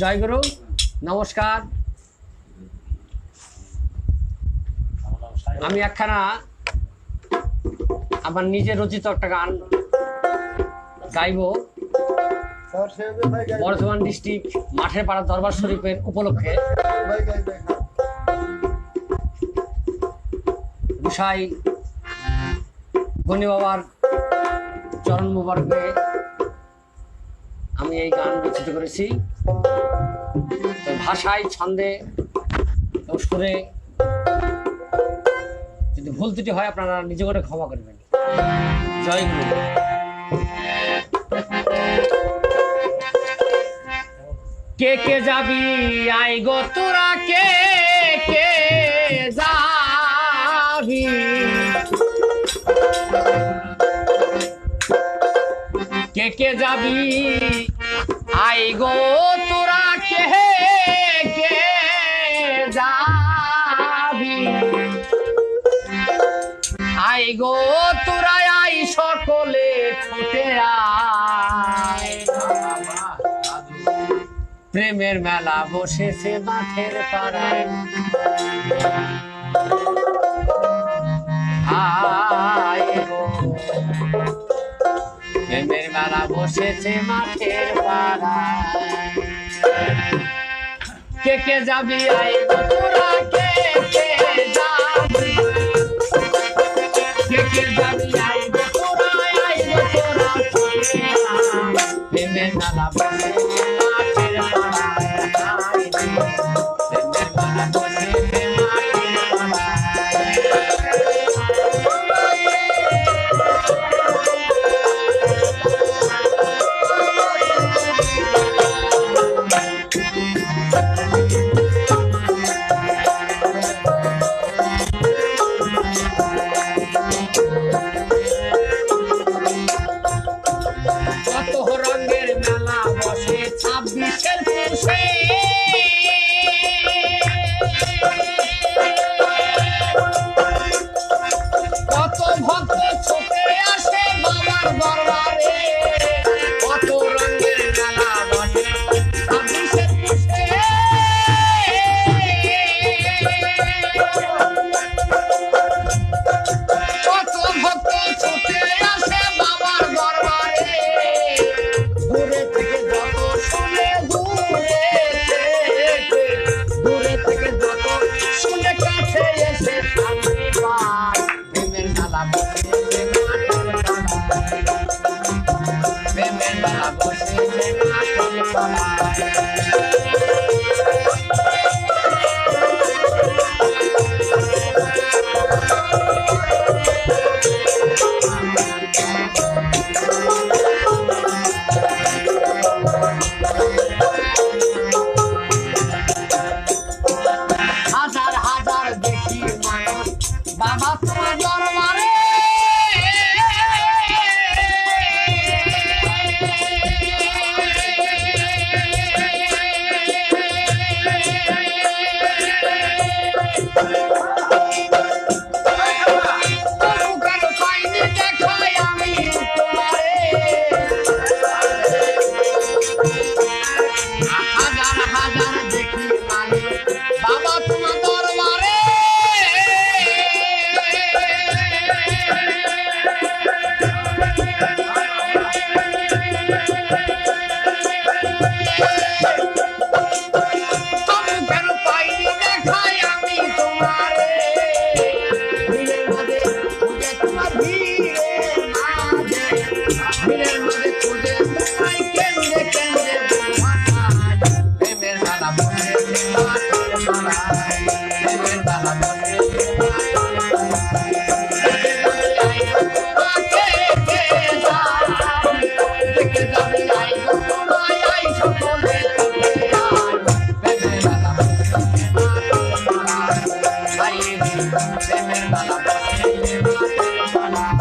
জয় গুরু, নমস্কার। আমি একখানা আমার নিজে রচিত একটা গান গাইব বর্ধমান ডিস্ট্রিক্ট মাঠের পাড়া দরবার শরীফের উপলক্ষে। গোসাই গণি বাবার চরণ মুবারকে আমি এই গান রচিত করেছি। ভাষায়, ছন্দে ও সুরে যদি ভুল ত্রুটি হয় আপনারা নিজে করে ক্ষমা করবেন। জয় গুরু। কে কে যাবি আই গো তোরা, কে কে যাবি, কে কে যাবি আই গো তোরা, কে কে যাবি আই গো তোরা, আই সকলে ছুটে আয়। প্রেমের মেলা বসেছে মাঠের পাড়ায়, আয় গো প্রেমের মেলা বসেছে মাঠের পাড়ায়। কে কে যাবি আই গো তোরা, কে কে যাবি, কে কে যাবি আই গো তোরা, আই গো তোরা প্রেমের মেলা বসেছে মাঠের পাড়ায়, প্রেমের মেলা বসেছে মাঠের পাড়ায়। কত রঙের মেলা বসে 26-এর পুষে, কত ভক্ত ছুটে আসে বাবার দরবারে, কত রঙের মেলা বসে 26-এর পুষে, কত ভক্ত ছুটে আসে বাবার দরবারে। দূরে থেকে যত শুনে, দূরে থেকে যত শুনে কাছে এসে শান্তি পায়। প্রেমের মেলা বসেছে মাঠের পাড়ায়, প্রেমের মেলা বসেছে মাঠের পাড়ায়। হাজার হাজার দেখি মানুষ বাবা তোমার দরবারে, হাজার হাজার দেখি মানুষ বাবা তোমার দরবারে, তবু কেন পাইনি দেখাই আমি তোমারে। ভিড়ের মাঝে খুঁজে তোমার, ভিড়ের মাঝে, ভিড়ের মাঝে খুঁজে তোমায় কেন্দ্রে কেন্দ্রে ভাষায়। প্রেমের মেলা বসেছে মাঠের পাড়ায়, প্রেমের মেলা বসেছে মাঠের পাড়ায়। কে কে যাবি, কে কে যাবি আই গো তোরা, আই সকলে ছুটে আয়। প্রেমের মেলা বসেছে মাঠের পাড়ায়, আই প্রেমের মেলা বসেছে মাঠের পাড়ায়।